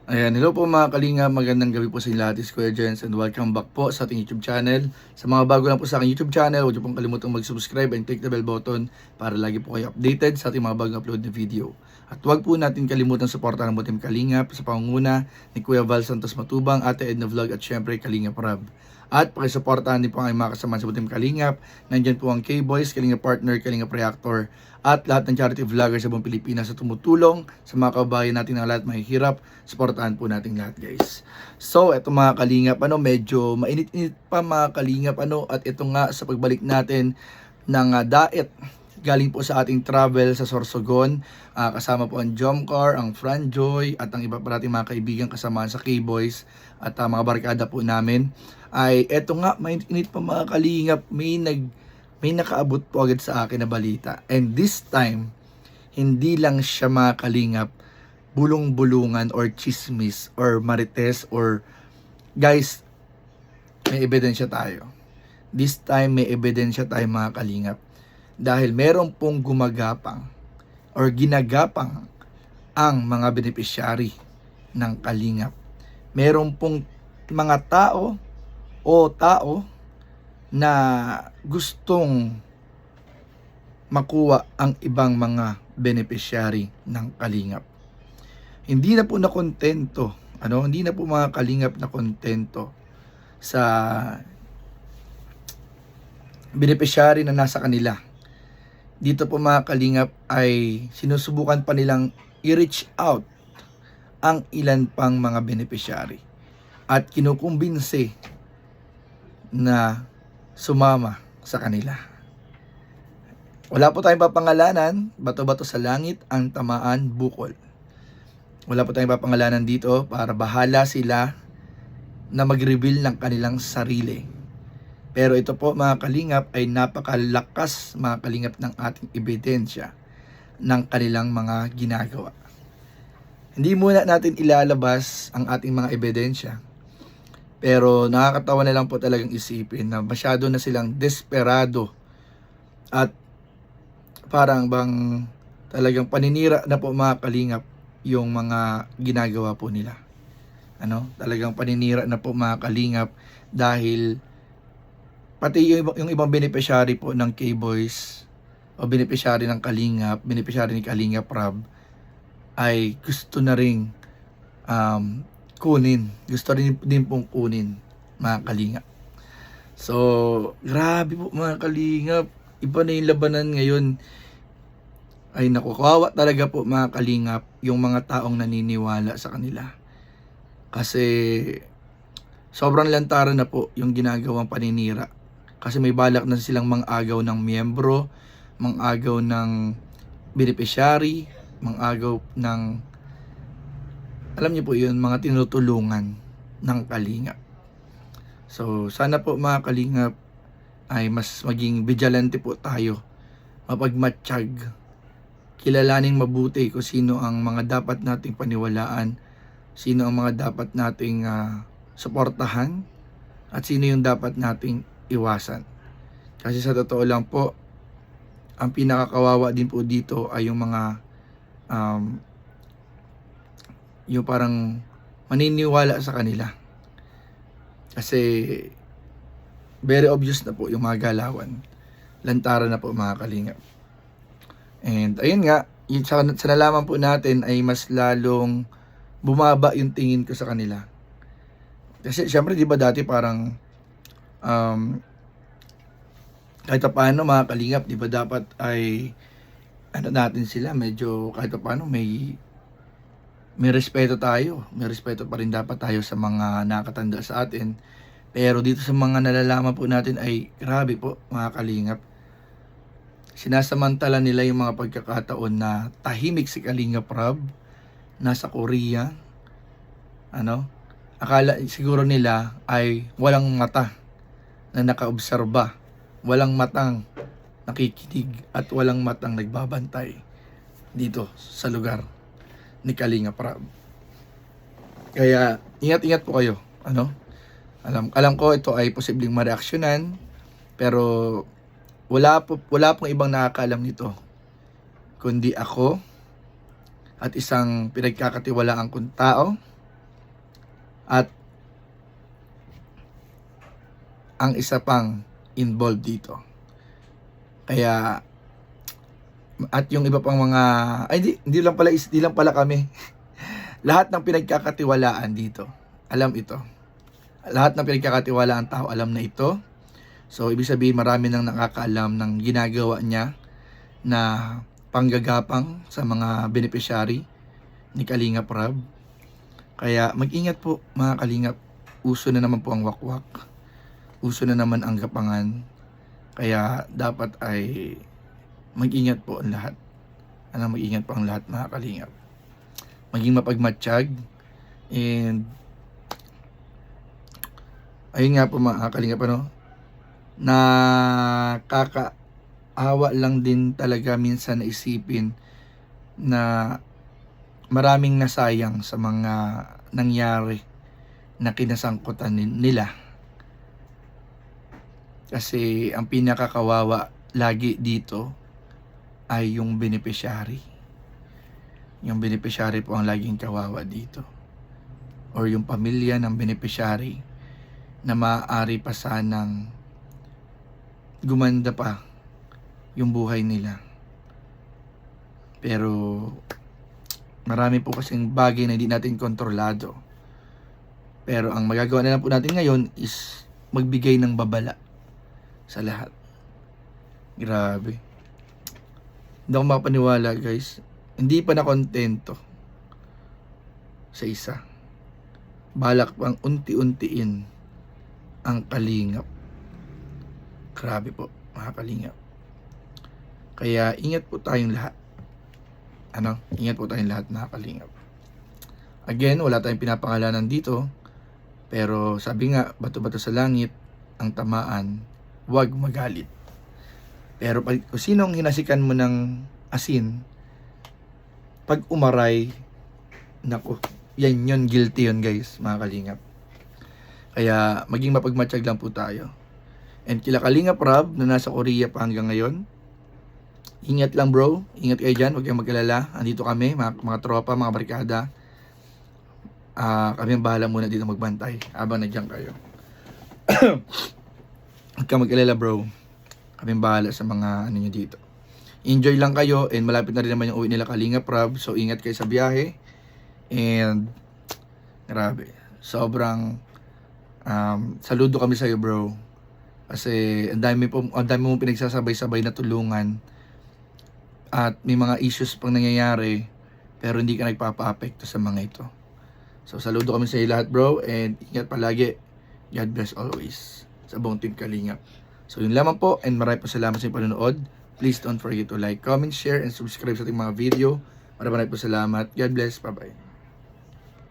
Ayan, hello po mga kalinga, magandang gabi po sa inyo lahat, is Kuya Jens and welcome back po sa ating YouTube channel. Sa mga bago lang po sa aking YouTube channel, huwag niyo pong kalimutang mag-subscribe and click the bell button para lagi po kayo updated sa ating mga bagong upload na video. At huwag po natin kalimutan suportahan ang Team Kalingap sa pangunguna ni Kuya Val Santos Matubang, Ate Edna Vlog at syempre Kalingap Rab. At pakisuportahan din po ang mga kasama sa Team Kalingap. Nandyan po ang K-Boys, Kalingap Partner, Kalingap Reactor, at lahat ng charity vloggers sa buong Pilipinas sa tumutulong sa mga kababayan natin na lahat mahihirap. Suportahan po natin lahat, guys. So, eto mga kalingap, medyo mainit-init pa mga kalingap, at ito nga sa pagbalik natin ng diet galing po sa ating travel sa Sorsogon. Kasama po ang Jomcar, ang Franjoy, at ang iba pa nating mga kaibigan kasama sa K-Boys at mga barkada po namin. Ay eto nga, mainit-init pa mga kalingap, may nakaabot po agad sa akin na balita. And this time, hindi lang siya mga kalingap, bulong-bulungan or chismis or marites or guys, may ebidensya tayo. This time may ebidensya tayo mga kalingap. Dahil meron pong gumagapang or ginagapang ang mga beneficiary ng kalingap. Meron pong mga tao na gustong makuha ang ibang mga beneficiary ng kalingap. Hindi na po nakontento, hindi na po mga kalingap na kontento sa beneficiary na nasa kanila. Dito po mga kalingap ay sinusubukan pa nilang i-reach out ang ilan pang mga beneficiary at kinukumbinse na sumama sa kanila. Wala po tayong papangalanan, bato-bato sa langit ang tamaan bukol. Wala po tayong papangalanan dito para bahala sila na mag-reveal ng kanilang sarili. Pero ito po mga kalingap ay napakalakas mga kalingap ng ating ebidensya ng kanilang mga ginagawa. Hindi muna natin ilalabas ang ating mga ebidensya. Pero nakakatawa na lang po talagang isipin na masyado na silang desperado at parang bang talagang paninira na po mga kalingap yung mga ginagawa po nila. Talagang paninira na po mga kalingap dahil pati yung ibang beneficiary po ng K-Boys o beneficiary ng Kalingap, beneficiary ni Kalingap Rab ay gusto na ring kunin. Gusto rin din pong kunin mga kalingap. So, grabe po mga kalingap. Iba na yung labanan ngayon. Ay naku, kawawa talaga po mga kalingap yung mga taong naniniwala sa kanila. Kasi sobrang lantaran na po yung ginagawang paninira. Kasi may balak na silang mang-agaw ng miyembro, mang-agaw ng beneficiary, mang-agaw ng alam niyo po yun, mga tinutulungan ng kalingap. So, sana po mga kalingap ay mas maging vigilante po tayo. Mapagmatsyag. Kilalaning mabuti kung sino ang mga dapat nating paniwalaan, sino ang mga dapat nating suportahan, at sino yung dapat nating iwasan. Kasi sa totoo lang po, ang pinakakawawa din po dito ay yung mga yung parang maniniwala sa kanila. Kasi very obvious na po yung mga galawan. Lantaran na po mga kalingap. And ayun nga, sa nalaman po natin ay mas lalong bumaba yung tingin ko sa kanila. Kasi syempre di ba dati parang kahit paano mga kalingap, di ba dapat ay natin sila medyo kahit paano may respeto tayo. May respeto pa rin dapat tayo sa mga nakatanda sa atin. Pero dito sa mga nalalaman po natin ay grabe po mga kalingap. Sinasamantala nila yung mga pagkakataon na tahimik si Kalingap Rab, nasa Korea. Akala siguro nila ay walang mata na nakaobserba, walang matang nakikinig at walang matang nagbabantay dito sa lugar ni Kalingap Rab. Kaya ingat-ingat po kayo. Alam ko ito ay posibleng mareaksyonan, pero wala pong ibang nakakaalam nito kundi ako at isang pinagkakatiwalaan kong tao At ang isa pang involved dito. Kaya at yung iba pang mga hindi lang pala kami. Lahat ng pinagkakatiwalaan dito, alam ito. Lahat ng pinagkakatiwalaan tao alam na ito. So ibig sabihin marami nang nakakaalam ng ginagawa niya na panggagapang sa mga beneficiary ni Kalingap Rab. Kaya mag-ingat po mga Kalingap. Uso na naman po ang wakwak. Uso na naman ang gapangan. Kaya dapat ay mag-ingat po ang lahat. Mag-ingat po ang lahat mga Kalingap. Maging mapagmatsyag. And ayun nga po mga Kalingap, nakakaawa lang din talaga minsan na isipin na maraming nasayang sa mga nangyari na kinasangkutan nila. Kasi ang pinakakawawa lagi dito ay yung beneficiary. Yung beneficiary po ang laging kawawa dito. Or yung pamilya ng beneficiary na maaari pa sanang gumanda pa yung buhay nila. Pero marami po kasing bagay na hindi natin kontrolado. Pero ang magagawa na lang po natin ngayon is magbigay ng babala sa lahat. Grabe. Hindi ako makapaniwala guys. Hindi pa nakontento sa isa. Balak pang unti-untiin ang Kalingap. Grabe po mga Kalingap. Kaya ingat po tayong lahat. Ingat po tayong lahat mga Kalingap. Again, wala tayong pinapangalanan dito. Pero sabi nga, bato-bato sa langit ang tamaan, huwag magalit. Pero kung sinong hinasikan mo ng asin, pag umaray, naku, yan yun, guilty yun guys, mga Kalingap. Kaya maging mapagmatsyag lang po tayo. And kila Kalingap Rab na nasa Korea pa hanggang ngayon, ingat lang bro, ingat kayo dyan, huwag kayong mag-alala. Andito kami, mga tropa, mga barkada. Kami ang bahala muna dito magbantay habang nandiyan kayo. Huwag kang mag-alala bro, kami ang bahala sa mga nyo dito. Enjoy lang kayo, and malapit na rin naman yung uwi nila Kalingap Rab. So ingat kayo sa biyahe. And grabe, sobrang saludo kami sa iyo bro. Kasi ang dami mong pinagsasabay-sabay na tulungan. At may mga issues pang nangyayari, pero hindi ka nagpapa-apekto sa mga ito. So saludo kami sa iyo lahat bro, and ingat palagi. God bless always sa buong team Kalingap. So yun lamang po, and maraming po salamat sa inyong panonood. Please don't forget to like, comment, share, and subscribe sa ating mga video. Maraming po salamat. God bless. Bye-bye.